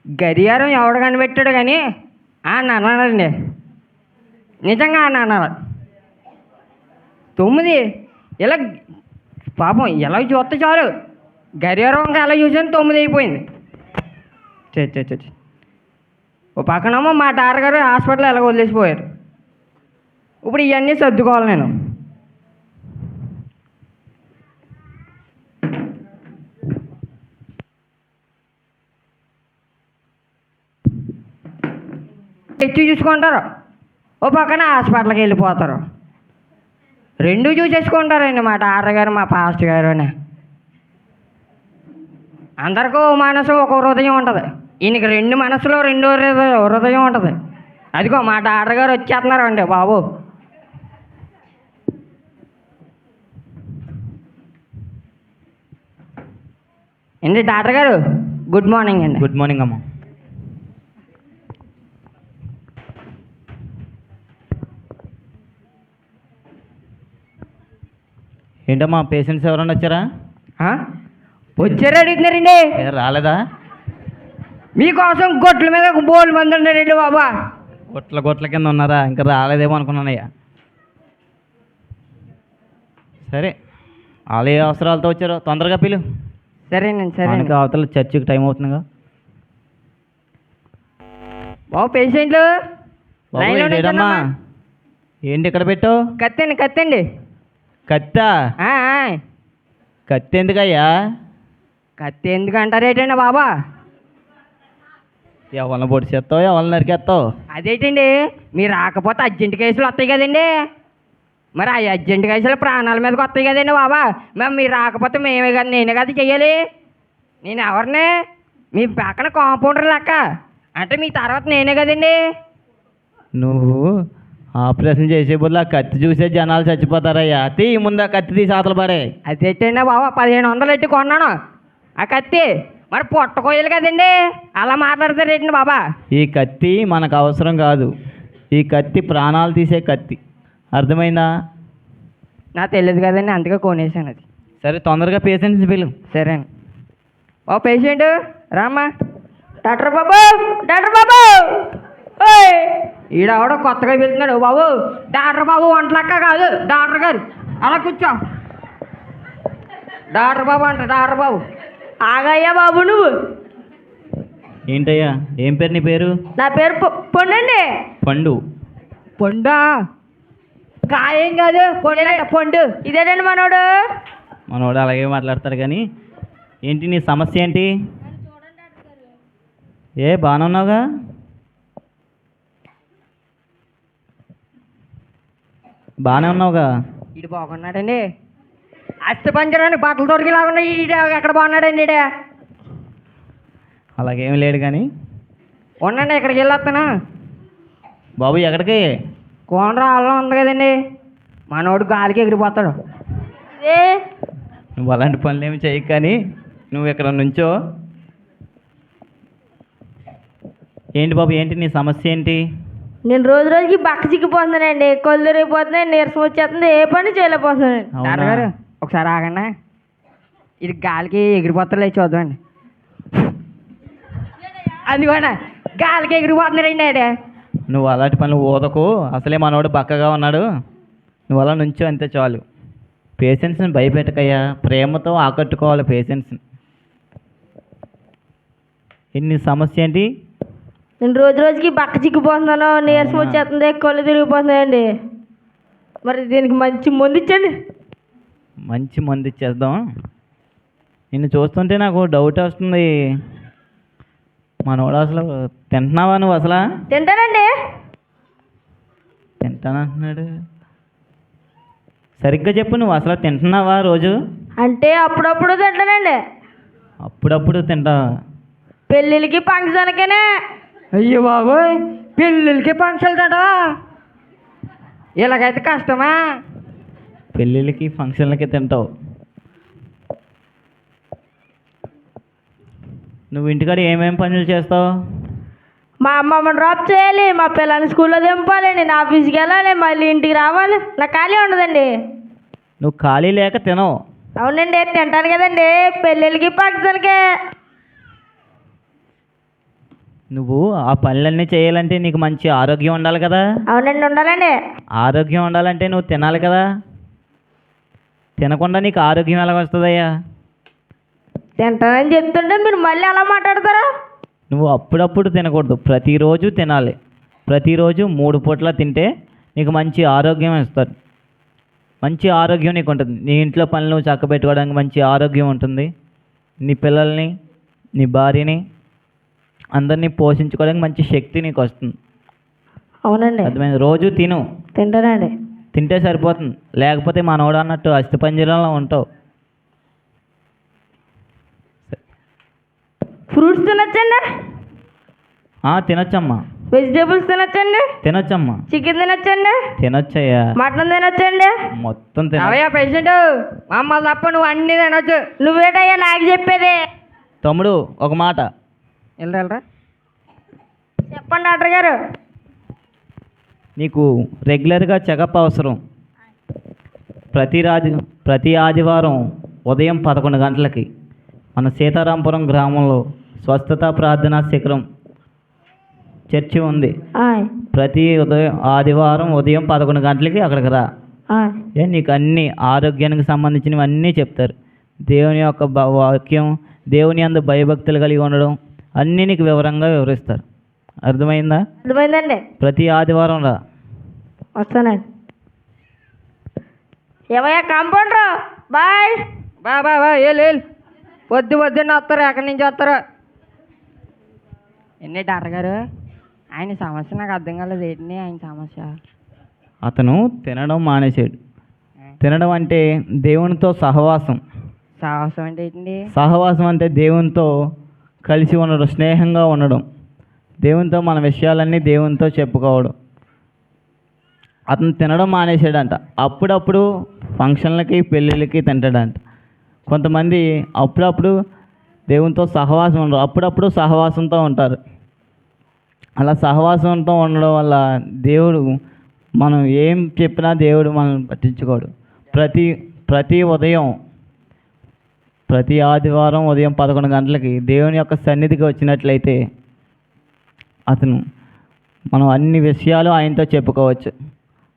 గడియారం ఎవడు కనిపెట్టాడు కానీ అని అన్నాడండి. నిజంగా అని అన్నారు. 9 ఇలా పాపం ఇలా చూస్తే చాలు గడియారం ఇంకా ఎలా చూసాను 9 అయిపోయింది. చే ఓ పక్కనేమో మా తారగారు హాస్పిటల్ ఎలాగ వదిలేసిపోయారు. ఇప్పుడు ఇవన్నీ సర్దుకోవాలి నేను. తెచ్చి చూసుకుంటారు, ఓ పక్కన హాస్పిటల్కి వెళ్ళిపోతారు. రెండు చూసేసుకుంటారండి మా తాతగారు మా పాస్టర్ గారు అని. అందరికీ ఓ మనసు ఒక హృదయం ఉంటుంది. ఈయనకి 2 మనసులో 2 హృదయం ఉంటుంది. అదిగో మా తాతగారు వచ్చేస్తున్నారు అండి బాబు. ఏంటి డాక్టర్ గారు, గుడ్ మార్నింగ్ అండి. గుడ్ మార్నింగ్ అమ్మ. ఏంటమ్మా పేషెంట్స్ ఎవరైనా వచ్చారా? వచ్చారా అడుగుతున్నారండి. రాలేదా? మీకోసం గొట్ల మీద బోల్ మంది ఉన్నారండి బాబా. గొట్ల కింద ఉన్నారా? ఇంకా రాలేదేమో అనుకున్నానయ్యా. సరే, వాళ్ళు ఏ అవసరాలతో వచ్చారో తొందరగా పిలు. సరేనండి. సరే, అవతల చర్చికి టైం అవుతుందిగా. బాబు పేషెంట్లు లేదమ్మా. ఏంటి ఇక్కడ పెట్టావు? కత్తండి. కత్తా? కత్తి ఎందుకయ్యా? కత్తి ఎందుకంటారేటండి బాబా? ఎవరిని పొడి చేస్తావు, ఎవరిని నరికేస్తావు? అదేంటండి, మీరు రాకపోతే అర్జెంట్ కేసులు వస్తాయి కదండి. మరి ఆ అర్జెంట్ కేసులు ప్రాణాల మీదకి వస్తాయి కదండి బాబా. మరి మీరు రాకపోతే మేమే కదా, నేనే కదా చెయ్యాలి. నేను ఎవరిని? మీ పక్కన కాంపౌండర్ లెక్క అంటే మీ తర్వాత నేనే కదండి. నువ్వు ఆపరేషన్ చేసే బదులు ఆ కత్తి చూసే జనాలు చచ్చిపోతారయ్యా. ముందు ఆ కత్తి తీసి ఆతలు పడే. అదేంటండి బాబా, 1500 ఎట్టి కొన్నాను ఆ కత్తి. మరి పొట్టకోయాలి కదండి, అలా మాట్లాడతారేంటి బాబా? ఈ కత్తి మనకు అవసరం కాదు. ఈ కత్తి ప్రాణాలు తీసే కత్తి, అర్థమైందా? నాకు తెలియదు కదండి, అందుకే కొనేసాను అది. సరే, తొందరగా పేషెంట్స్ పిలు. సరే అండి. ఓ పేషెంట్ రామ్మా. డాక్టర్ బాబు, డాక్టర్ బాబు. ఈడవడ కొత్తగా వెళ్తున్నాడు బాబు. డాక్టర్ బాబు వంటలక్క కాదు, డాక్టర్ గారు. అలా కూర్చో. డాక్టర్ బాబు అంట, డాక్టర్ బాబు. ఆగయ్యా బాబు నువ్వు. ఏంటయ్యా, ఏం పేరు నీ పేరు? నా పేరు పండు అండి. పండా? కాయేం కాదు, పండు. ఇదేనండి మనోడు అలాగే మాట్లాడతాడు. కానీ ఏంటి నీ సమస్య ఏంటి? బాగానే ఉన్నావుగా? బాగానే ఉన్నావుగా? ఇటు బాగున్నాడండి. అస్థి పంజరానికి బట్టలు దొరికేలాగా ఈడ ఎక్కడ బాగున్నాడండి ఈడ? అలాగేం లేడు కానీ ఉండండి, ఇక్కడికి వెళ్ళొస్తాను. బాబు ఎక్కడికి? కోనరా అల్లం ఉంది కదండి, మనోడు గాలికి ఎగిరిపోతాడు. నువ్వు అలాంటి పనులు ఏమి చేయకు. కానీ నువ్వు ఇక్కడ నుంచో. ఏంటి బాబు, ఏంటి నీ సమస్య ఏంటి? నేను రోజుకి బక్క చిక్కిపోతున్నానండి, కళ్ళు రేగిపోతున్నాయి, నీరసం వచ్చేస్తుంది, ఏ పని చేయలేకపోతున్నానండి. డాక్టర్ గారు ఒకసారి ఆగండి, ఇది గాలికి ఎగిరిపోతాడు చూద్దామండి. అందుకని గాలికి ఎగిరిపోతున్నారండి ఆడే. నువ్వు అలాంటి పనులు ఊదకు. అసలే మనోడు బక్కగా ఉన్నాడు. నువ్వు అలా నుంచో అంతే చాలు. పేషెంట్స్ని భయపెట్టకయ్యా, ప్రేమతో ఆకట్టుకోవాలి పేషెంట్స్ని. నీ సమస్య ఏంటి? నేను రోజుకి బక్క చిక్కిపోతున్నాను, నీరసం వచ్చేస్తుంది, కళ్ళు తిరిగిపోతున్నాయండి. మరి దీనికి మంచి మందు ఇచ్చండి. మంచి మందు ఇచ్చేద్దాం. నిన్ను చూస్తుంటే నాకు డౌట్ వస్తుంది. మనోడు అసలు తింటున్నావా? నువ్వు అసలు తింటానండి. తింటానంటున్నాడు. సరిగ్గా చెప్పు, నువ్వు అసలు తింటున్నావా రోజు? అంటే అప్పుడప్పుడు తింటానండి. అప్పుడప్పుడు తింటావా? పెళ్ళిళ్ళకి ఫంక్షన్కేనే. అయ్యో బాబోయ్, పెళ్ళిళ్ళకి ఫంక్షన్లు తట. ఇలాగైతే కష్టమా? పెళ్ళిళ్ళకి ఫంక్షన్లకి తింటావు. నువ్వు ఇంటికాడ ఏమేమి పనులు చేస్తావు? మా అమ్మమ్మని డ్రాప్ చేయాలి, మా పిల్లల్ని స్కూల్లో దింపాలి, నేను ఆఫీస్కి వెళ్ళాలి, మళ్ళీ ఇంటికి రావాలి. నాకు ఖాళీ ఉండదండి. నువ్వు ఖాళీ లేక తినవు? అవునండి, తింటాను కదండి, పెళ్ళిళ్ళకి ఫంక్షన్కే. నువ్వు ఆ పనులన్నీ చేయాలంటే నీకు మంచి ఆరోగ్యం ఉండాలి కదా. అవునండి, ఉండాలండి. ఆరోగ్యం ఉండాలంటే నువ్వు తినాలి కదా. తినకుండా నీకు ఆరోగ్యం ఎలా వస్తుందయ్యా? తింటానని చెప్తుంటే మీరు మళ్ళీ అలా మాట్లాడతారా? నువ్వు అప్పుడప్పుడు తినకూడదు, ప్రతిరోజు తినాలి. ప్రతిరోజు 3 పూట్ల తింటే నీకు మంచి ఆరోగ్యం ఇస్తారు. మంచి ఆరోగ్యం నీకు ఉంటుంది. నీ ఇంట్లో పనులు చక్కబెట్టుకోవడానికి మంచి ఆరోగ్యం ఉంటుంది. నీ పిల్లల్ని, నీ భార్యని, అందరినీ పోషించుకోవడానికి మంచి శక్తి నీకు వస్తుంది. అవునండి, అర్థమైంది? రోజు తిను. తింటానండి. తింటే సరిపోతుంది. లేకపోతే మనోడు అన్నట్టు అస్థిపంజరంలో ఉంటావు. ఫ్రూట్స్ తినొచ్చండి? తినొచ్చమ్మా. వెజిటేబుల్స్ తినొచ్చండి? తినొచ్చమ్మా. చికెన్ తినొచ్చండి? తినొచ్చయ్యా. మటన్ తినొచ్చండి? మొత్తం తిన. అవయ్యా పేషెంట్, మమ్మల్ని తప్ప నువ్వు అన్నీ తినొచ్చు. నువ్వేటయ్యా నాకు చెప్పేది? తమ్ముడు ఒక మాట. వెళ్ళరా చెప్పండి డాక్టర్ గారు. నీకు రెగ్యులర్గా చెకప్ అవసరం. ప్రతి ఆదివారం ఉదయం 11 గంటలకి మన సీతారాంపురం గ్రామంలో స్వస్థత ప్రార్థనా శిఖరం చర్చి ఉంది. ప్రతి ఆదివారం ఉదయం 11 గంటలకి అక్కడికి రా. నీకు అన్ని ఆరోగ్యానికి సంబంధించినవి అన్నీ చెప్తారు. దేవుని యొక్క వాక్యం, దేవుని యందు భయభక్తులు కలిగి ఉండడం అన్నీ నీకు వివరంగా వివరిస్తారు. అర్థమైందా? అర్థమైందండి. ప్రతి ఆదివారం రా. వస్తానండి. ఏమయ్యా కాంపౌండర్, బాయ్. బా ఏళ్ళు పొద్దున్న వస్తారు. ఎక్కడి నుంచి వస్తారు? ఎన్ని డాక్టర్ గారు, ఆయన సమస్య నాకు అర్థం కాలేదు. ఏంటి ఆయన సమస్య? అతను తినడం మానేశాడు. తినడం అంటే దేవునితో సహవాసం. సాహసం అంటే ఏంటి? సహవాసం అంటే దేవునితో కలిసి ఉండడం, స్నేహంగా ఉండడం, దేవునితో మన విషయాలన్నీ దేవునితో చెప్పుకోవడం. అతను తినడం మానేశాడంట. అప్పుడప్పుడు ఫంక్షన్లకి, పెళ్ళిళ్ళకి తింటాడంట. కొంతమంది అప్పుడప్పుడు దేవునితో సహవాసం ఉండరు, అప్పుడప్పుడు సహవాసంతో ఉంటారు. అలా సహవాసంతో ఉండడం వల్ల దేవుడు, మనం ఏం చెప్పినా దేవుడు మనల్ని పట్టించుకోడు. ప్రతి ఆదివారం ఉదయం 11 గంటలకి దేవుని యొక్క సన్నిధికి వచ్చినట్లయితే మనం అన్ని విషయాలు ఆయనతో చెప్పుకోవచ్చు.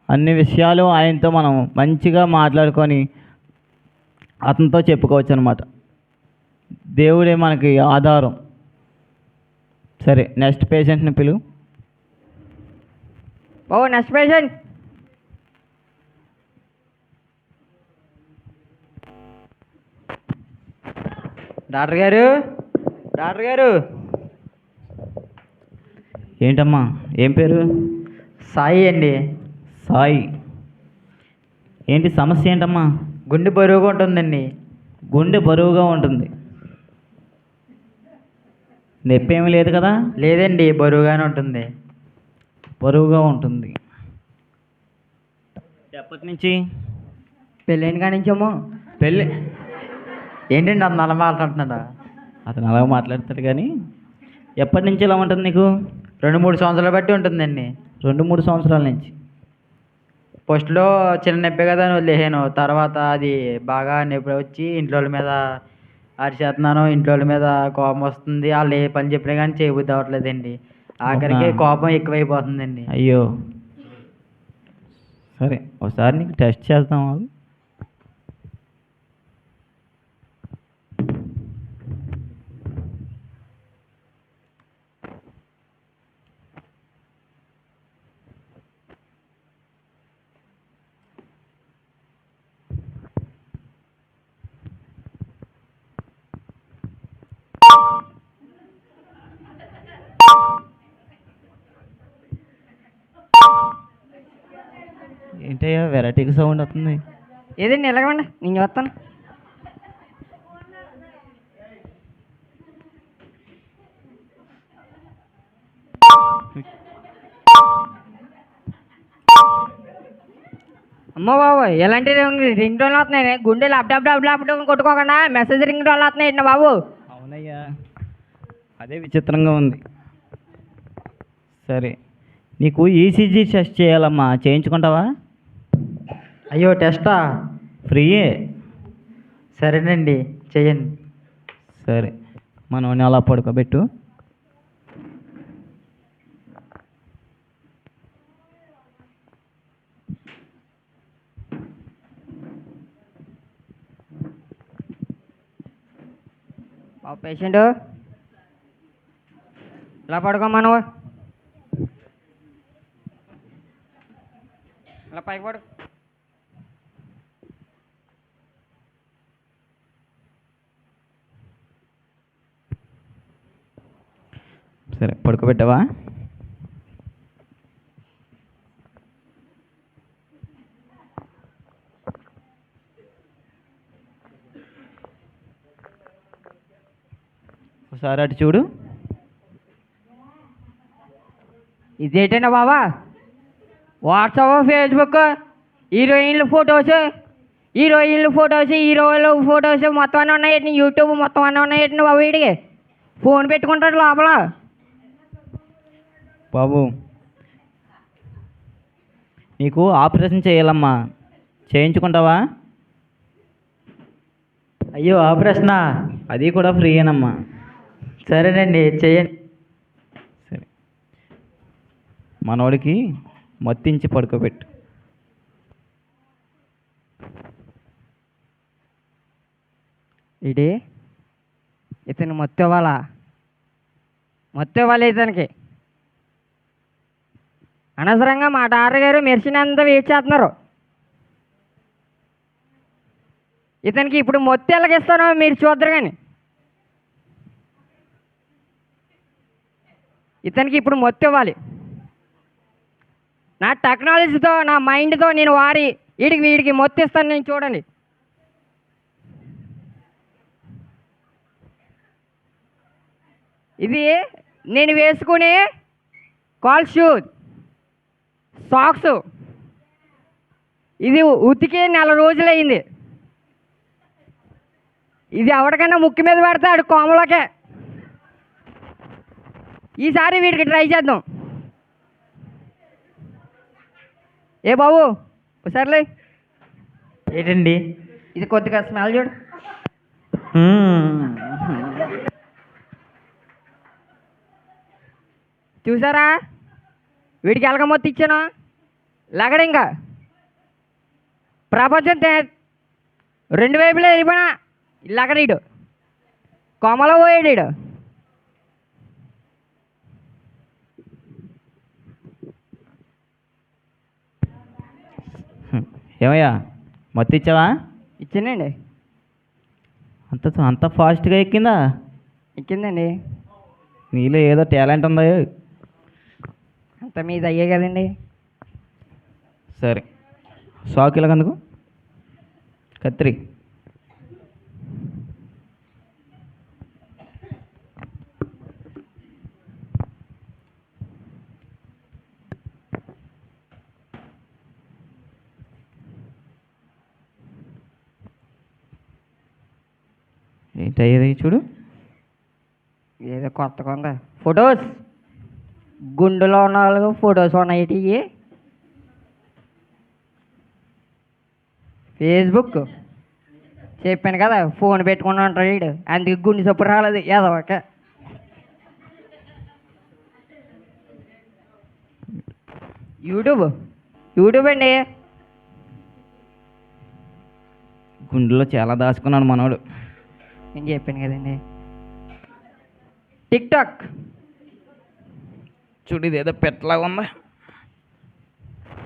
అన్ని విషయాలు ఆయనతో మనం మంచిగా మాట్లాడుకొని అతనితో చెప్పుకోవచ్చు అన్నమాట. దేవుడే మనకి ఆధారం. సరే, నెక్స్ట్ పేషెంట్ని పిలువు. Next patient. డాక్టర్ గారు. ఏంటమ్మా, ఏం పేరు? సాయి అండి. సాయి. ఏంటి సమస్య ఏంటమ్మా? గుండె బరువుగా ఉంటుందండి. గుండె బరువుగా ఉంటుంది. నొప్పి ఏమీ లేదు కదా? లేదండి, బరువుగానే ఉంటుంది. బరువుగా ఉంటుంది. ఎప్పటి నుంచి? పెళ్ళైన కాడి నుంచేమో. పెళ్ళి ఏంటండి అతను అలా మాట్లాడుతున్నాడా? అతను అలా మాట్లాడతాడు కానీ ఎప్పటి నుంచి ఇలా ఉంటుంది నీకు? 2-3 సంవత్సరాలు బట్టి ఉంటుందండి. 2-3 సంవత్సరాల నుంచి. ఫస్ట్లో చిన్న నొప్పి కదా అని వదిలేసాను. తర్వాత అది బాగా నొప్పి వచ్చి ఇంట్లో వాళ్ళ మీద అరిచేస్తున్నాను. ఇంట్లో వాళ్ళ మీద కోపం వస్తుంది. వాళ్ళు ఏ పని చెప్పినా కానీ చేయబుద్ధి అవ్వట్లేదండి. ఆఖరికి కోపం ఎక్కువైపోతుందండి. అయ్యో, సరే ఒకసారి నీకు టెస్ట్ చేద్దాం. ఏంటయ్యా వెరైటీగా సౌండ్ వస్తుంది? ఏదండి ఎలాగండి, నేను చూస్తాను. అమ్మో బాబు, ఎలాంటి రింగ్ టోన్లు వస్తున్నాయి. గుండె లాప్టాప్ కొట్టుకోకుండా మెసేజ్ రింగ్ టోన్లు వస్తున్నాయి బాబు. అవునయ్యా, అదే విచిత్రంగా ఉంది. సరే, నీకు ఈసీజీ టెస్ట్ చేయాలమ్మా, చేయించుకుంటావా? అయ్యో, టెస్టా? ఫ్రీయే. సరేనండి, చెయ్యండి. సరే, మనం అలా పడుకోబెట్టు. పేషెంట్ ఇలా పడుకోమా నువ్వు, ఇలా పైకి పడు. సరే పడుకోబెట్టావా? ఒకసారి అటు చూడు. ఇదేంటండి బాబా, వాట్సాప్ ఫేస్బుక్ హీరోయిన్లు ఫొటోస్ హీరోలు ఫొటోస్ మొత్తం అన్నీ ఉన్నాయి. యూట్యూబ్ మొత్తం అన్నీ ఉన్నాయి బాబు. వీడికి ఫోన్ పెట్టుకుంటాడు లోపల. బాబు నీకు ఆపరేషన్ చేయాలమ్మా, చేయించుకుంటావా? అయ్యో ఆపరేషనా? అది కూడా ఫ్రీయేనమ్మా. సరేనండి చెయ్యండి. సరే, మనోడికి మత్తించి పడుకోబెట్టు. ఇతను మొత్తం ఇవ్వాలి ఇతనికి. అనవసరంగా మా డాక్టర్ గారు మెరిసినంత వెయిట్ చేస్తున్నారు. ఇతనికి ఇప్పుడు మొత్తం ఎలాగిస్తానో మీరు చూద్దరు. కానీ ఇతనికి ఇప్పుడు మొత్తం ఇవ్వాలి. నా టెక్నాలజీతో, నా మైండ్తో నేను వారి వీడికి మొత్తం ఇస్తాను. నేను చూడండి. ఇది నేను వేసుకునే కాల్ షూస్, సాక్స్. ఇది ఉతికి 4 రోజులయ్యింది. ఇది ఎవరికైనా ముక్కు మీద పెడతాడు కోమలోకే. ఈసారి వీడికి ట్రై చేద్దాం. ఏ బాబు సర్లే. ఏంటండి? ఇది కొద్దిగా స్మెల్ చూడు. చూసారా వీడికి ఎలగ మొత్తం ఇచ్చాను. లగడు ఇంకా ప్రపంచం 2 వైపులే వెళ్ళిపోయినా లగడీడు కొమ్మలో పోయాడు. ఏమయ్యా, మత్తు ఇచ్చావా? ఇచ్చానండి. అంత ఫాస్ట్గా ఎక్కిందా? ఎక్కిందండి. నీలో ఏదో టాలెంట్ ఉందా? అంత మీద అయ్యే కదండి. సరే, సాకు ఇలాగందుకు కత్తిరి. ఏంటి అయ్యేది చూడు. ఏదో కొత్తగా ఉందా. ఫొటోస్ గుండెలో ఉన్న వాళ్ళకు ఫొటోస్ ఉన్నాయి. ఇవి ఫేస్బుక్ చెప్పాను కదా, ఫోన్ పెట్టుకుని ఉంటాడు వీడు. అందుకే గుండె చొప్పు రాలేదు ఏదోక. యూట్యూబ్ అండి. గుండెలో చాలా దాచుకున్నాడు మనోడు. నేను చెప్పాను కదండి. టిక్టాక్ చూడు, ఇదేదో పెట్టలాగా ఉందా.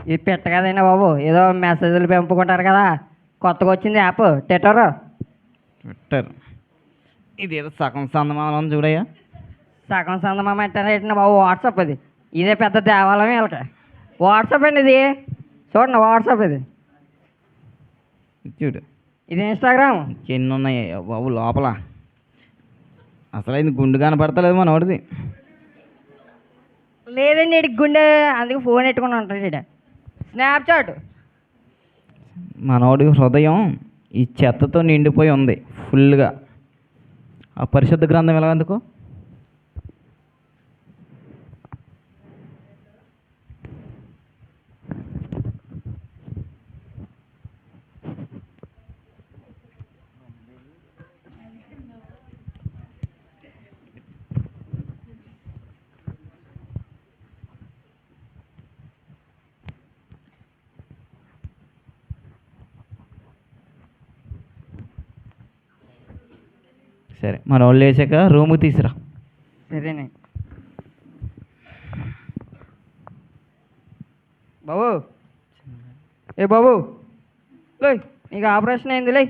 ఇది పెట్ట కదండి బాబు, ఏదో మెసేజ్లు పెంపుకుంటారు కదా. కొత్తగా వచ్చింది యాప్ ట్విట్టర్. ట్విట్టర్ ఇదేదో సగం సందమానం ఉంది చూడయ్యా. సగం సందమామ అంటారా బాబు? వాట్సాప్ అది. ఇదే పెద్ద దేవాలయం వీళ్ళకి. వాట్సాప్ అండి ఇది. చూడండి వాట్సాప్ ఇది. చూడు, ఇది ఇన్స్టాగ్రామ్. ఎన్ని ఉన్నాయి బాబు లోపల. అసలు ఇది గుండు కనపడతలేదు మనోడిది. లేదండి ఇటు గుండె, అందుకే ఫోన్ పెట్టుకుని ఉంటాడు ఇట. స్నాప్చాట్. మనోడి హృదయం ఈ చెత్తతో నిండిపోయి ఉంది ఫుల్గా. ఆ పరిశుద్ధ గ్రంథం ఎలాగందుకు? సరే మన వాళ్ళు వేసాక రూమ్కి తీసురా. సరేనే బాబు. ఏ బాబు లే, నీకు ఆపరేషన్ అయింది లే.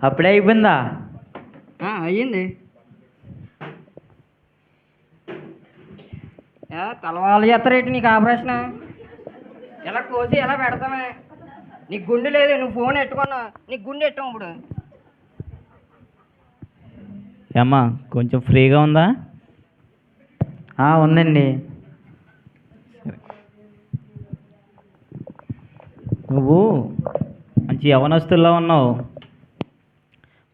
అప్పుడే అయిపోయిందా? అయ్యింది. తలవాళ్ళు చేస్తారేంటి నీకు ఆపరేషన్? ఎలా కోసి ఎలా పెడతామే? నీకు గుండె లేదు, నువ్వు ఫోన్ ఎట్టుకున్నా, నీకు గుండె ఎట్టాం ఇప్పుడు. ఏమ్మా కొంచెం ఫ్రీగా ఉందా? ఉందండి. నువ్వు మంచి యవనస్తుల్లో ఉన్నావు.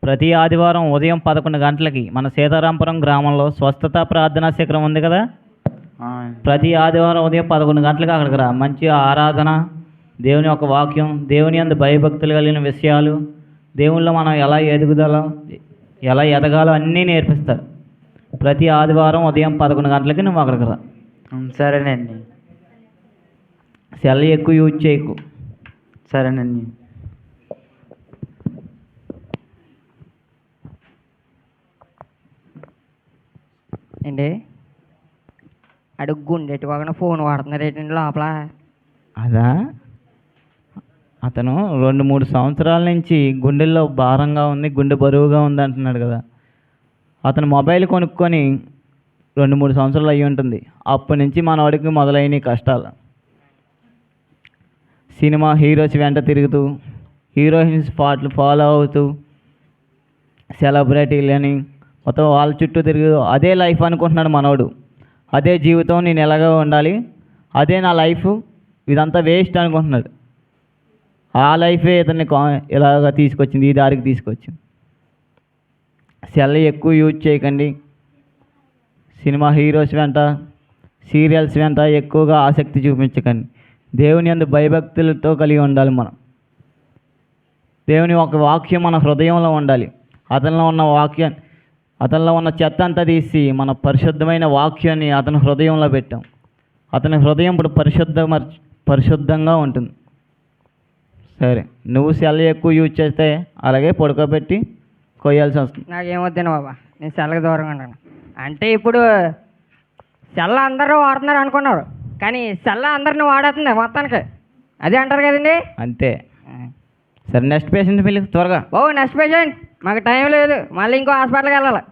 ప్రతి ఆదివారం ఉదయం 11 గంటలకి మన సీతారాంపురం గ్రామంలో స్వస్థత ప్రార్థనా శిఖరం ఉంది కదా. ప్రతి ఆదివారం ఉదయం 11 గంటలకు అక్కడికి రా. మంచి ఆరాధన, దేవుని యొక్క వాక్యం, దేవుని యందు భయభక్తులు కలిగిన విషయాలు, దేవుళ్ళో మనం ఎలా ఎదగాలో అన్నీ నేర్పిస్తారు. ప్రతి ఆదివారం ఉదయం 11 గంటలకి నువ్వు అక్కడికి రా. సరేనండి. సెల్ ఎక్కువ యూజ్ చేయకు. సరేనండి. ఏంటి అడుగు గుండెట్టుకోకుండా ఫోన్ వాడుతున్నారు ఏంటండి లోపల? అదా, అతను 2-3 సంవత్సరాల నుంచి గుండెల్లో భారంగా ఉంది, గుండె బరువుగా ఉంది అంటున్నాడు కదా. అతను మొబైల్ కొనుక్కొని 2-3 సంవత్సరాలు అయ్యి ఉంటుంది. అప్పటి నుంచి మనవాడికి మొదలైన కష్టాలు. సినిమా హీరోస్ వెంట తిరుగుతూ, హీరోయిన్స్ పాటలు ఫాలో అవుతూ, సెలబ్రిటీలని మొత్తం వాళ్ళ చుట్టూ తిరుగు అదే లైఫ్ అనుకుంటున్నాడు మనోడు. అదే జీవితం, నేను ఎలాగో ఉండాలి, అదే నా లైఫ్, ఇదంతా వేస్ట్ అనుకుంటున్నాడు. ఆ లైఫే ఇతన్ని ఇలాగ తీసుకొచ్చింది, ఈ దారికి తీసుకొచ్చింది. సెల్ ఎక్కువ యూజ్ చేయకండి. సినిమా హీరోస్ వెంట, సీరియల్స్ వెంట ఎక్కువగా ఆసక్తి చూపించకండి. దేవుని యందు భయభక్తులతో కలిగి ఉండాలి మనం. దేవుని ఒక వాక్యం మన హృదయంలో ఉండాలి. అతనిలో ఉన్న చెత్త అంతా తీసి మన పరిశుద్ధమైన వాక్యాన్ని అతని హృదయంలో పెట్టాం. అతని హృదయం ఇప్పుడు పరిశుద్ధంగా ఉంటుంది. సరే, నువ్వు సెల్ ఎక్కువ యూజ్ చేస్తే అలాగే పడుకోబెట్టి కొయ్యాల్సి వస్తుంది. నాకేమొద్దాను బాబా, నేను సెల్కి దూరంగా ఉంటాను. అంటే ఇప్పుడు సెల్ అందరూ వాడుతున్నారు అనుకున్నారు, కానీ సెల్ అందరిని వాడేస్తుంది మొత్తానికి. అదే అంటారు కదండి. అంతే. సరే, నెక్స్ట్ పేషెంట్ పిల్లి త్వరగా. బాబు నెక్స్ట్ పేషెంట్, మాకు టైం లేదు, మళ్ళీ ఇంకో హాస్పిటల్కి వెళ్ళాలి.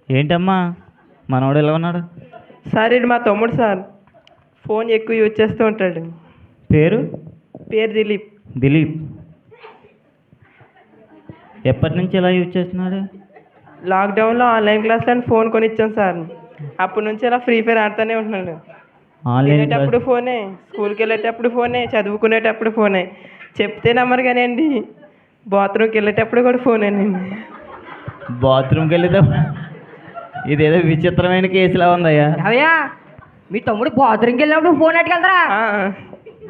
ఏంటమ్మా మనోడు ఎలా ఉన్నాడు? సార్ ఇది మా తమ్ముడు సార్. ఫోన్ ఎక్కువ యూజ్ చేస్తూ ఉంటాడు. పేరు దిలీప్. దిలీప్. ఎప్పటి నుంచి ఎలా యూజ్ చేస్తున్నాడు? లాక్డౌన్లో ఆన్లైన్ క్లాస్లో ఫోన్ కొనిచ్చాం సార్. అప్పటి నుంచి అలా ఫ్రీ ఫైర్ ఆడుతూనే ఉంటున్నాడు. వెళ్ళేటప్పుడు ఫోనే, స్కూల్కి వెళ్ళేటప్పుడు ఫోనే, చదువుకునేటప్పుడు ఫోనే. చెప్తే నమ్మరు కానీ అండి, బాత్రూమ్కి వెళ్ళేటప్పుడు కూడా ఫోనేనండి. బాత్రూమ్కి వెళ్తే ఇదేదో విచిత్రమైన కేసులా ఉందయ్యా. అయ్యా, మీ తమ్ముడు బాత్రూమ్కి వెళ్ళినప్పుడు ఫోన్ ఎట్టుకెళ్తారా?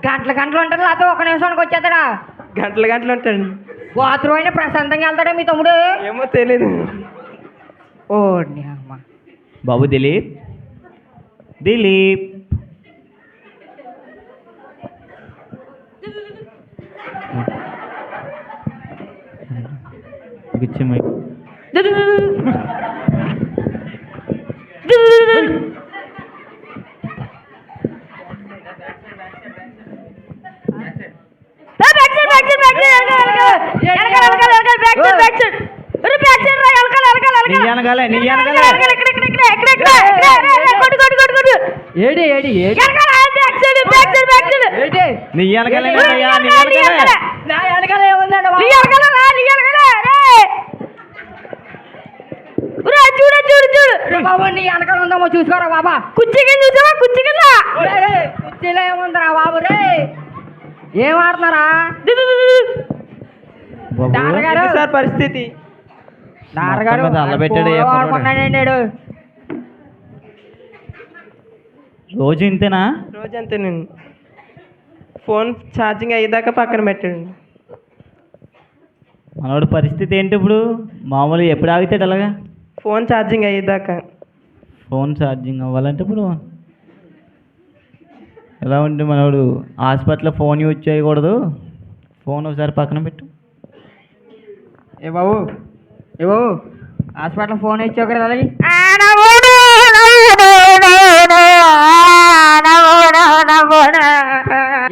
గంటలు ఉంటాడు, లేకపోతే 1 నిమిషానికి వచ్చేస్తాడా? గంటలు ఉంటాడు. బాత్రూమ్ అయినా ప్రశాంతంగా వెళ్తాడా మీ తమ్ముడు? ఏమో తెలీదు. ఓ అమ్మ. బాబు దిలీప్, దిలీప్ గిచ్చమ్మాయి. చూసుకోరా బాబా, కుర్చీలో ఏముందిరా బాబు రే, ఏం ఆడుతున్నారా సార్ పరిస్థితి? అల్లబెట్టాడు. రోజు ఇంతేనా? రోజు అంతేనండి. ఫోన్ ఛార్జింగ్ అయ్యేదాకా పక్కన పెట్టండి. మనోడి పరిస్థితి ఏంటి ఇప్పుడు? మామూలుగా ఎప్పుడు ఆగితే అలాగా? ఫోన్ ఛార్జింగ్ అయ్యేదాకా. ఫోన్ ఛార్జింగ్ అవ్వాలంటే ఇప్పుడు ఎలా ఉంటే మనోడు హాస్పిటల్లో ఫోన్ యూజ్ చేయకూడదు. ఫోన్ ఒకసారి పక్కన పెట్టు. ఏ బాబు హాస్పిటల్ ఫోన్ ఇచ్చావు కదా అలాగే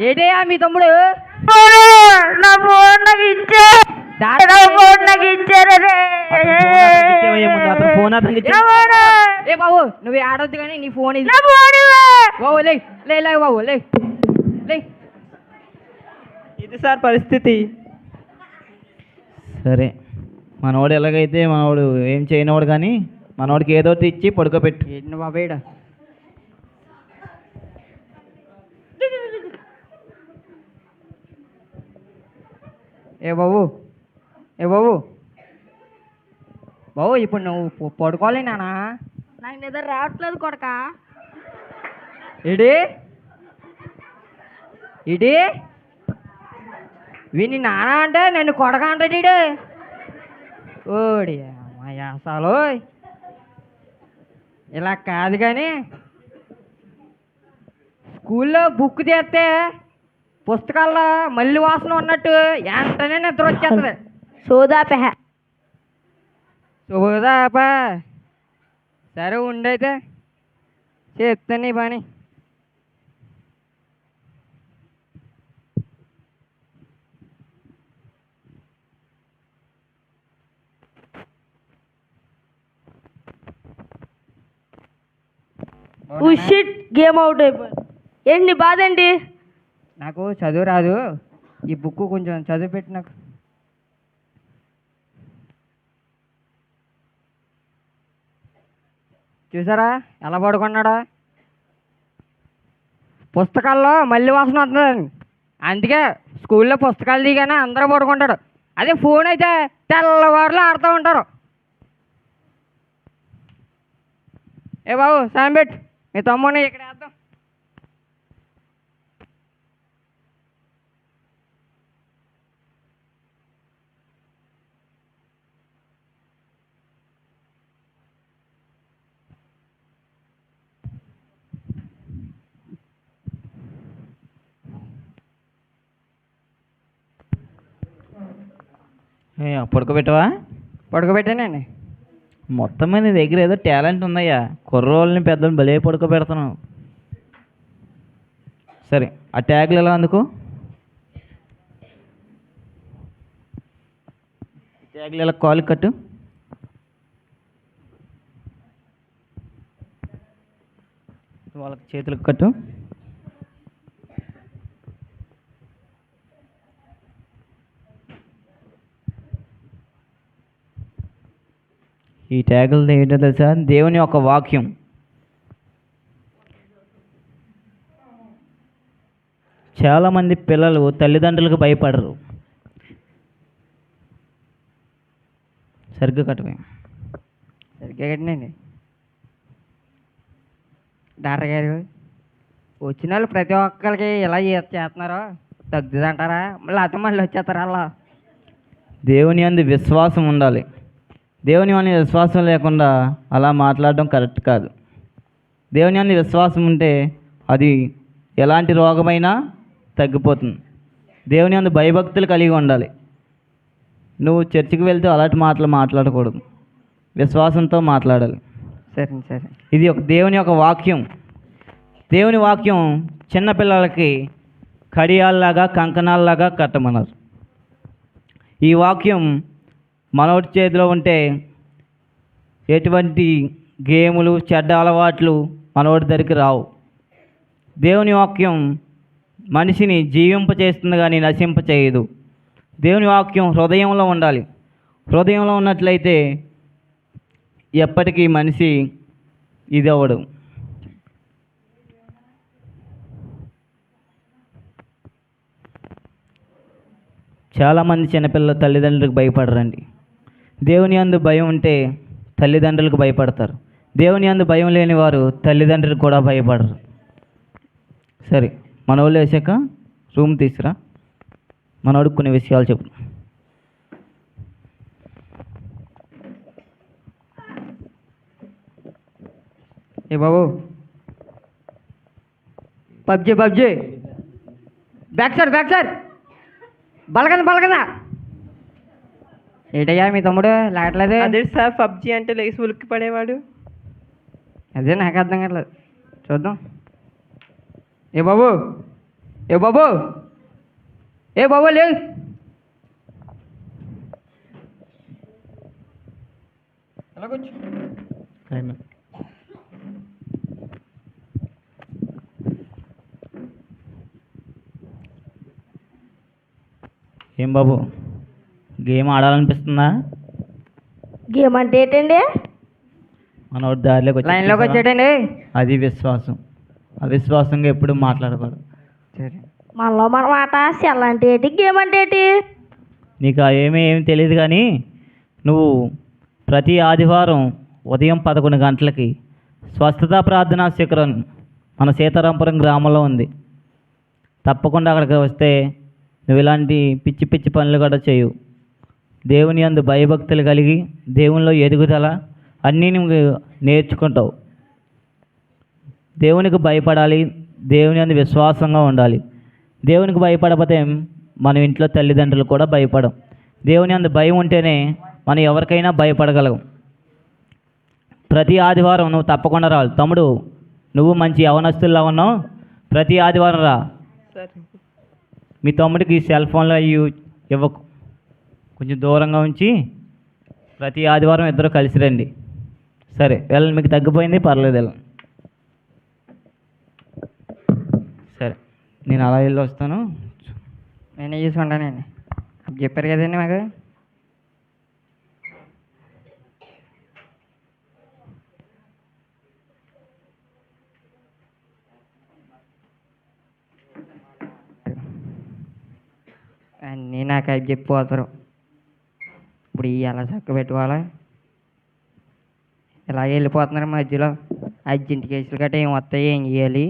ఏంటయ్యా మీ తమ్ముడు నా ఫోన్ నాకు ఇచ్చే నా ఫోన్ నాకు ఇచ్చారే. అతను ఫోన్ అతనికి ఇచ్చే. ఏ బాబు నువ్వు ఆడొద్దు కానీ నీ ఫోన్ ఇది బాబు లే లే లే బాబు లే లే. ఇది సార్ పరిస్థితి. సరే మనోడు ఎలాగైతే మనోడు ఏం చేయనివాడు కానీ మనోడికి ఏదో ఒకటి ఇచ్చి పడుకోబెట్టు. ఏంటి బాబు ఈడ ఏ బాబు బాబు ఇప్పుడు నువ్వు పడుకోవాలి నానా. నాకు నిద్ర రావట్లేదు కొడక. ఇడి వీని నాన్న అంటే నన్ను కొడక అంటాడు ఈడు. ఓడి మా యాసాలు ఇలా కాదు కానీ స్కూల్లో బుక్ చేస్తే పుస్తకాల్లో మళ్ళీ వాసన ఉన్నట్టు వెంటనే నిద్ర వచ్చేస్తుంది. సోదాపెహ చూదాపా సరే ఉండైతే చేస్తాను నీ పని. షిట్ గేమ్ అవుట్ అయిపోయింది. ఏంటి బాధ ఏంటి? నాకు చదువు రాదు, ఈ బుక్ కొంచెం చదివి పెట్టి నాకు. చూసారా ఎలా పడుకున్నాడా? పుస్తకాల్లో మళ్ళీ వాసన వస్తుంది. అందుకే స్కూల్లో పుస్తకాలు దిగానే అందరూ పడుకుంటాడు. అదే ఫోన్ అయితే తెల్లవారులు ఆడుతూ ఉంటారు. ఏ బాబు సాయం పెట్టు, మీ తమ్ముడిని ఇక్కడ వేద్దాం. పడుకోబెట్టవా? పడుకోబెట్టానండి. మొత్తం మీద నీ దగ్గర ఏదో టాలెంట్ ఉందయ్యా. కుర్రోళ్ళని పెద్దలు భలే పడుకోబెడుతున్నావు. సరే ఆ ట్యాగ్లు ఎలా అందుకు? ట్యాగ్లు ఎలా కాలు కట్టు. వాళ్ళకి చేతులకు కట్టు. ఈ ట్యాగులు ఏంటో తెలుసా? దేవుని యొక్క వాక్యం. చాలామంది పిల్లలు తల్లిదండ్రులకు భయపడరు. సరిగ్గా కట్టవే. సరిగ్గా కట్టినండి. డాక్టర్ గారు వచ్చిన వాళ్ళు ప్రతి ఒక్కరికి ఇలా చేస్తున్నారో తగ్గుతుందంటారా? మళ్ళీ వచ్చేస్తారా అలా? దేవుని యందు విశ్వాసం ఉండాలి. దేవుని యందు విశ్వాసం లేకుండా అలా మాట్లాడడం కరెక్ట్ కాదు. దేవుని యందు విశ్వాసం ఉంటే అది ఎలాంటి రోగమైనా తగ్గిపోతుంది. దేవుని యందు భయభక్తులు కలిగి ఉండాలి. నువ్వు చర్చికి వెళ్తే అలాంటి మాటలు మాట్లాడకూడదు, విశ్వాసంతో మాట్లాడాలి. సరే సరే. ఇది ఒక దేవుని యొక్క వాక్యం. దేవుని వాక్యం చిన్నపిల్లలకి కడియాల్లాగా కంకణాల్లాగా కట్టమన్నారు. ఈ వాక్యం మనోడి చేతిలో ఉంటే ఎటువంటి గేములు చెడ్డ అలవాట్లు మనోడి దగ్గరికి రావు. దేవుని వాక్యం మనిషిని జీవింపచేస్తుంది కానీ నశింపచేయదు. దేవుని వాక్యం హృదయంలో ఉండాలి. హృదయంలో ఉన్నట్లయితే ఎప్పటికీ మనిషి ఇది అవ్వడు. చాలామంది చిన్నపిల్లలు తల్లిదండ్రులకు భయపడరండి. దేవుని యందు భయం ఉంటే తల్లిదండ్రులకు భయపడతారు. దేవుని యందు భయం లేని వారు తల్లిదండ్రులకు కూడా భయపడరు. సరే మనోళ్ళు వేసాక రూమ్ తీసురా, మనోడికి కొన్ని విషయాలు చెప్పు. ఏ బాబు, పబ్జి పబ్జి బ్యాక్ సార్ బలగదా ఏంటయ్యా మీ తమ్ముడు లాగట్లేదు? అదే సార్ పబ్జి అంటే లేచి ఉలిక్కి పడేవాడు. అదే నాకు అర్థం కావట్లేదు. చూద్దాం. ఏ బాబు లేవు. అలా కూర్చో. ఏం బాబు, గేమ్ ఆడాలనిపిస్తుందా? గేమ్ అంటే ఏంటండి? మనోడి దారిలోకి లైన్లోకి వచ్చి వచ్చాడండి. అది విశ్వాసం. అవిశ్వాసంగా ఎప్పుడు మాట్లాడకూడదు. సరే, మనలో మన మాట సెల్ అంటే ఏంటి, గేమ్ అంటే ఏంటి? నీకు ఏమీ తెలియదు కానీ నువ్వు ప్రతి ఆదివారం ఉదయం 11 గంటలకి స్వస్థతా ప్రార్థనా శిఖరం మన సీతారాంపురం గ్రామంలో ఉంది. తప్పకుండా అక్కడికి వస్తే నువ్వు ఇలాంటి పిచ్చి పిచ్చి పనులు కూడా చేయవు. దేవుని యందు భయభక్తులు కలిగి దేవునిలో ఎదుగుదల అన్నీ నువ్వు నేర్చుకుంటావు. దేవునికి భయపడాలి, దేవుని యందు విశ్వాసంగా ఉండాలి. దేవునికి భయపడకపోతే మన ఇంట్లో తల్లిదండ్రులు కూడా భయపడం. దేవుని యందు భయం ఉంటేనే మనం ఎవరికైనా భయపడగలం. ప్రతి ఆదివారం నువ్వు తప్పకుండా రావాలి. తమ్ముడు, నువ్వు మంచి యవనస్తుల్లా ఉన్నావు, ప్రతి ఆదివారం రా. సరే. మీ తమ్ముడికి సెల్ ఫోన్లో ఇవ్వకు, కొంచెం దూరంగా ఉంచి ప్రతి ఆదివారం ఇద్దరు కలిసి రండి. సరే వెళ్ళండి, మీకు తగ్గిపోయింది, పర్లేదు వెళ్ళండి. సరే నేను అలా వెళ్ళి వస్తాను. నేనే చూసుకుంటానండి. అప్పుడు చెప్పారు కదండి మాకు. అన్నీ నాకు అవి చెప్పిపోతారు. ఇప్పుడు ఎలా చక్క పెట్టుకోవాలా? ఇలాగే వెళ్ళిపోతున్నారు మధ్యలో. అర్జెంట్ కేసులు గట్రా ఏం వస్తాయి, ఏం చేయాలి?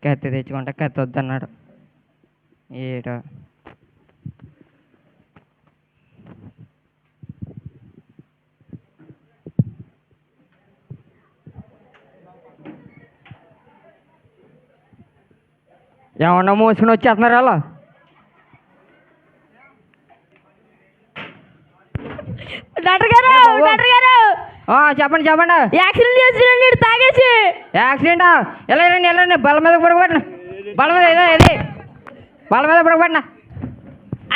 కత్తి తెచ్చుకుంటే కత్తి వద్దన్నాడు. ఏటో ఏమన్నా మోసుకుని వచ్చేస్తున్నారు వాళ్ళు. డాక్టర్ గారు, డాక్టర్ గారు, చెప్పండి. యాక్సిడెంట్ చేసిందండి తాగేసి. యాక్సిడెంటా? వెళ్ళండి బల మీద పడుకోబెట్టిన, బల మీద బల మీద పడుకోబెట్టిన.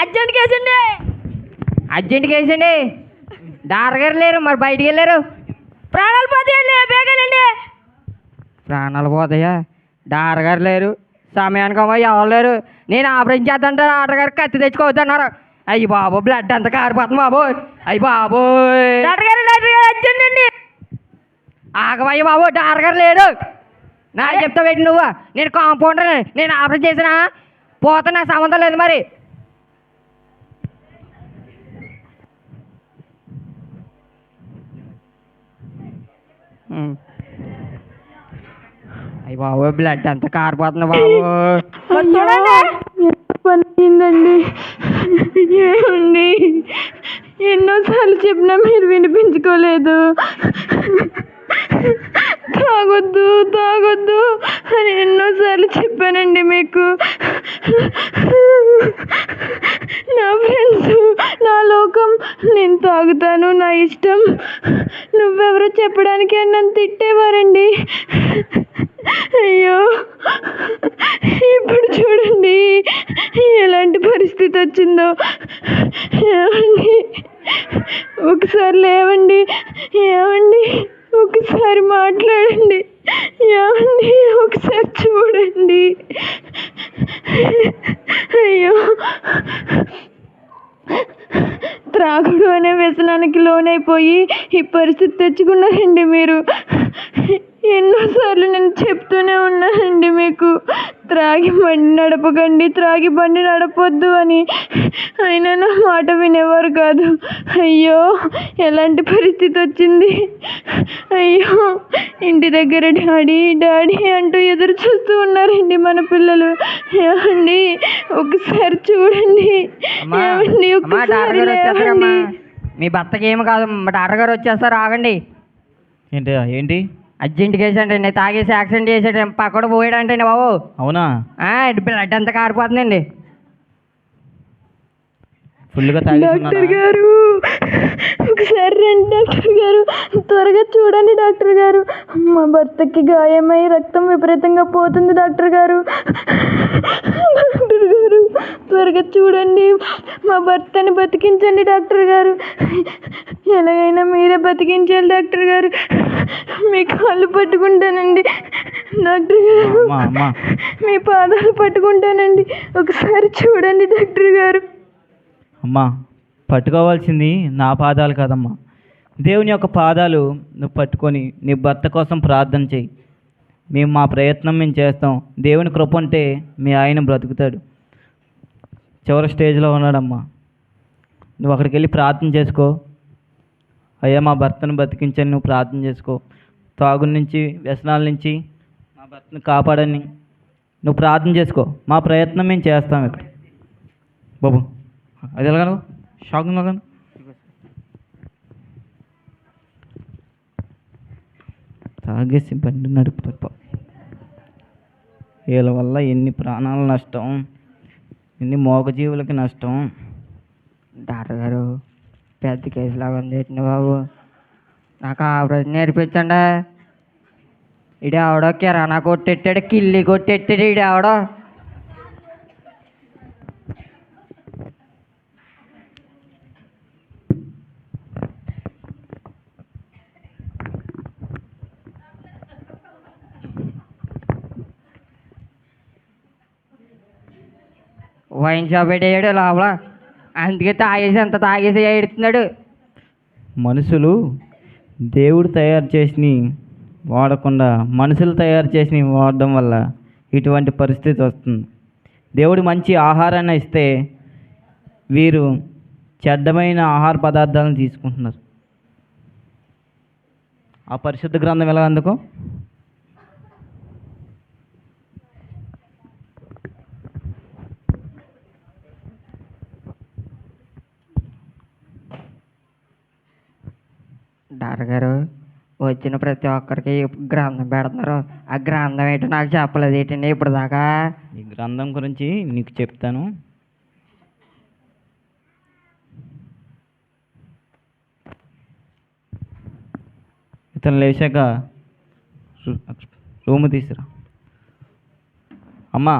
అర్జెంట్ కేసు అండి. అర్జెంట్ కేసు అండి. డాక్టర్ గారు లేరు, మరి బయటికి వెళ్ళారు. ప్రాణాలు పోతాయండి, బేగాలండి. ప్రాణాలు పోతాయా? డాక్టర్ గారు లేరు, సమయానికి అమ్మ ఎవరు లేరు. నేను ఆపరేషన్ చేద్దంటే డాక్టర్ గారు కత్తి తెచ్చుకోవద్దన్నారు. అయ్యి బాబు, బ్లడ్ అంతా కారిపోతుంది బాబు. అయ్యి బాబోయ్. డాక్టర్ గారు అర్జెంట్ అండి. ఆగమయ్య బాబు, డాక్టర్ గారు లేరు. నాకు చెప్తా పెట్టి నువ్వు. నేను కాంపౌండర్, నేను ఆపరేషన్ చేసినా పోతే నాకు సంబంధం లేదు మరి. అయ్యి బాబు, బ్లడ్ అంతా కారిపోతుంది బాబు. పనిందండి. ఏమండి, ఎన్నోసార్లు చెప్పినా మీరు వినిపించుకోలేదు. తాగొద్దు అని ఎన్నోసార్లు చెప్పానండి మీకు. నా ఫ్రెండ్స్, నా లోకం, నేను తాగుతాను, నా ఇష్టం, నువ్వెవరో చెప్పడానికి నన్ను తిట్టేవారండి. అయ్యో, ఇప్పుడు చూడండి ఎలాంటి పరిస్థితి వచ్చిందో. ఏమండి, ఒకసారి లేవండి. ఏమండి, ఒకసారి మాట్లాడండి. ఏమండి, ఒకసారి చూడండి. అయ్యో, త్రాగుడు అనే వ్యసనానికి లోనైపోయి ఈ పరిస్థితి తెచ్చుకున్నారండి మీరు. ఎన్నోసార్లు నేను చెప్తూనే ఉన్నానండి మీకు, త్రాగి బండి నడపకండి, త్రాగి బండి నడపొద్దు అని. అయినా నా మాట వినేవారు కాదు. అయ్యో ఎలాంటి పరిస్థితి వచ్చింది. అయ్యో ఇంటి దగ్గర డాడీ డాడీ అంటూ ఎదురు చూస్తూ ఉన్నారండి మన పిల్లలు. ఏమండి ఒకసారి చూడండి. అమ్మా ఏమండి అమ్మా డాక్టర్ ఒకసారి గారు వచ్చేస్తారమ్మా. లేవండి. మీ భర్తకి ఏమి కాదు, మా డాక్టర్ గారు వచ్చేస్తారు, ఆగండి. ఏంటి ఏంటి అర్జెంట్ కేసు అంటే నేను తాగేసి యాక్సిడెంట్ చేసాడు, పక్కన పోయాడంటండి బాబు. అవునా? బ్లడ్ అంతా కారిపోతుందండి. ఫుల్గా తాగేసి డాక్టర్ ఉన్నాడా? గారు ఒకసారి రండి డాక్టర్ గారు, త్వరగా చూడండి డాక్టర్ గారు. మా భర్తకి గాయమై రక్తం విపరీతంగా పోతుంది డాక్టర్ గారు. డాక్టర్ గారు త్వరగా చూడండి, మా భర్తని బతికించండి డాక్టర్ గారు. ఎలాగైనా మీరే బతికించాలి డాక్టర్ గారు. మీ కాళ్ళు పట్టుకుంటానండి డాక్టర్ గారు, అమ్మా అమ్మా మీ పాదాలు పట్టుకుంటానండి. ఒకసారి చూడండి డాక్టర్ గారు. అమ్మా, పట్టుకోవాల్సింది నా పాదాలు కాదమ్మా, దేవుని యొక్క పాదాలు నువ్వు పట్టుకొని నీ భర్త కోసం ప్రార్థన చేయి. మేము మా ప్రయత్నం మేము చేస్తాం. దేవుని కృప ఉంటే మీ ఆయన బ్రతుకుతాడు. చివరి స్టేజ్లో ఉన్నాడమ్మా. నువ్వు అక్కడికి వెళ్ళి ప్రార్థన చేసుకో. అయ్యా మా భర్తను బతికించని నువ్వు ప్రార్థన చేసుకో. తాగు నుంచి, వ్యసనాల నుంచి మా భర్తను కాపాడని నువ్వు ప్రార్థన చేసుకో. మా ప్రయత్నం మేము చేస్తాం ఇక్కడ. బాబు అది ఎలాగను షాక్ ఎలాగను తాగేసి బండి నడుపుతారు. వీళ్ళ వల్ల ఎన్ని ప్రాణాల నష్టం, ఎన్ని మోగజీవులకి నష్టం. డాక్టర్ గారు పెద్ద కేసులాగా ఉంది ఏంటి బాబు, నాకు ఆపరేషన్ నేర్పించండి. ఇడు ఆవిడ కిరాణా కొట్టెట్టాడు, కిల్లి కొట్టెట్టాడు ఇడు ఆవిడ. వైన్ షాప్ పెట్టేయాడు లోపల, అందుకే తాగేసి ఎంత తాగేసి ఏడుతున్నాడు. మనుషులు దేవుడు తయారు చేసి వాడకుండా మనుషులు తయారు చేసి వాడడం వల్ల ఇటువంటి పరిస్థితి వస్తుంది. దేవుడు మంచి ఆహారాన్ని ఇస్తే వీరు చెడ్డమైన ఆహార పదార్థాలను తీసుకుంటున్నారు. ఆ పరిశుద్ధ గ్రంథం ఎలా అందుకో డాక్టర్ గారు వచ్చిన ప్రతి ఒక్కరికి గ్రంథం పెడుతున్నారు, ఆ గ్రంథం ఏంటో నాకు చెప్పలేదు ఏంటండి ఇప్పుడు దాకా. ఈ గ్రంథం గురించి నీకు చెప్తాను. ఇతను లేచాక రూము తీసురా. అమ్మా,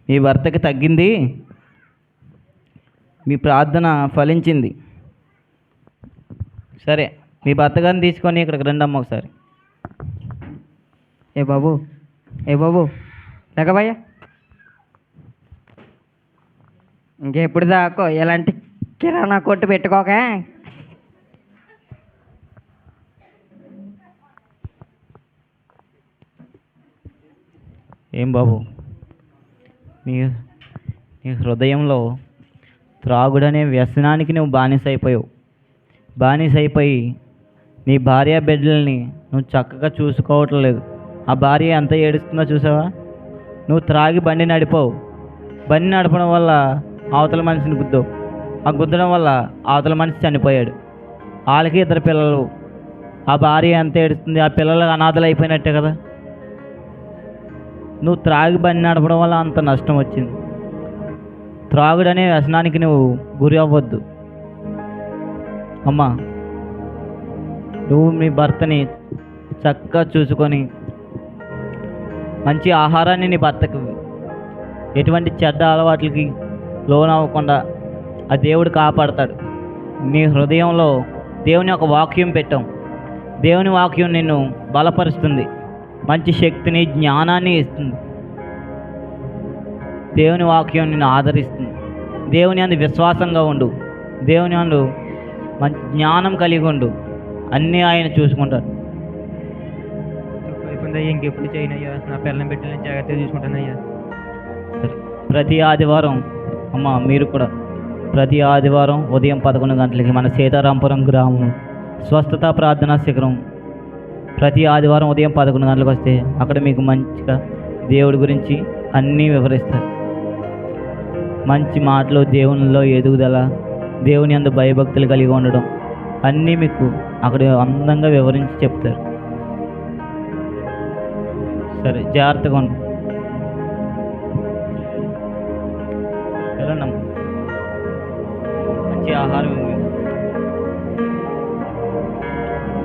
మీ భర్తకి తగ్గింది, మీ ప్రార్థన ఫలించింది. సరే, మీ భర్త గారిని తీసుకొని ఇక్కడికి రండి అమ్మ ఒకసారి. ఏ బాబు లేకబయ్యా, ఇంకెప్పుడు దాకో ఇలాంటి కిరాణా కొట్టు పెట్టుకోక. ఏం బాబు, నీ నీ హృదయంలో త్రాగుడనే వ్యసనానికి నువ్వు బానిస అయిపోయి నీ భార్య బిడ్డల్ని నువ్వు చక్కగా చూసుకోవట్లేదు. ఆ భార్య ఎంత ఏడుస్తుందో చూసావా? నువ్వు త్రాగి బండి నడిపావు. బండి నడపడం వల్ల అవతల మనిషిని గుద్దావు. ఆ గుద్దడం వల్ల అవతల మనిషి చనిపోయాడు. వాళ్ళకి 2 పిల్లలు. ఆ భార్య ఎంత ఏడుస్తుంది, ఆ పిల్లలు అనాథలు అయిపోయినట్టే కదా. నువ్వు త్రాగి బండి నడపడం వల్ల అంత నష్టం వచ్చింది. త్రాగుడనే వ్యసనానికి నువ్వు గురి అవ్వద్దు అమ్మా. నువ్వు మీ భర్తని చక్కగా చూసుకొని మంచి ఆహారాన్ని నీ భర్తకు, ఎటువంటి చెడ్డ అలవాట్లకి లోన్ అవ్వకుండా ఆ దేవుడు కాపాడతాడు. నీ హృదయంలో దేవుని యొక్క వాక్యం పెట్టాం. దేవుని వాక్యం నిన్ను బలపరుస్తుంది, మంచి శక్తిని, జ్ఞానాన్ని ఇస్తుంది. దేవుని వాక్యం నిన్ను ఆదరిస్తుంది. దేవుని అందు విశ్వాసంగా ఉండు. దేవుని అందు మంచి జ్ఞానం కలిగి ఉండు. అన్నీ ఆయన చూసుకుంటాడు. అయిపోయిందయ్యా, ఇంకెప్పుడు చేయనయ్యా. నా పిల్లల్ని పెట్టి నేను జాగ్రత్తగా చూసుకుంటానయ్యా. ప్రతి ఆదివారం అమ్మ మీరు కూడా ప్రతి ఆదివారం ఉదయం 11 గంటలకి మన సీతారాంపురం గ్రామం స్వస్థత ప్రార్థనా శిఖరం ప్రతి ఆదివారం ఉదయం 11 గంటలకు వస్తే అక్కడ మీకు మంచిగా దేవుడి గురించి అన్నీ వివరిస్తారు. మంచి మాటలు, దేవునిలో ఎదుగుదల, దేవుని యందు భయభక్తులు కలిగి ఉండడం అన్నీ మీకు అక్కడ అందంగా వివరించి చెప్తారు. సరే, జాగ్రత్తగా ఉండు. వెళ్ళండి. మంచి ఆహారం ఇవ్వు.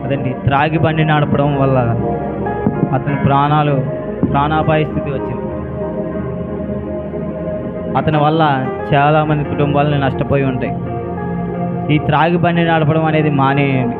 అదండి, త్రాగి బండి నడపడం వల్ల అతని ప్రాణాపాయ స్థితి వచ్చింది. అతని వల్ల చాలామంది కుటుంబాలను నష్టపోయి ఉంటాయి. ఈ త్రాగి బండి నడపడం అనేది మానేయండి.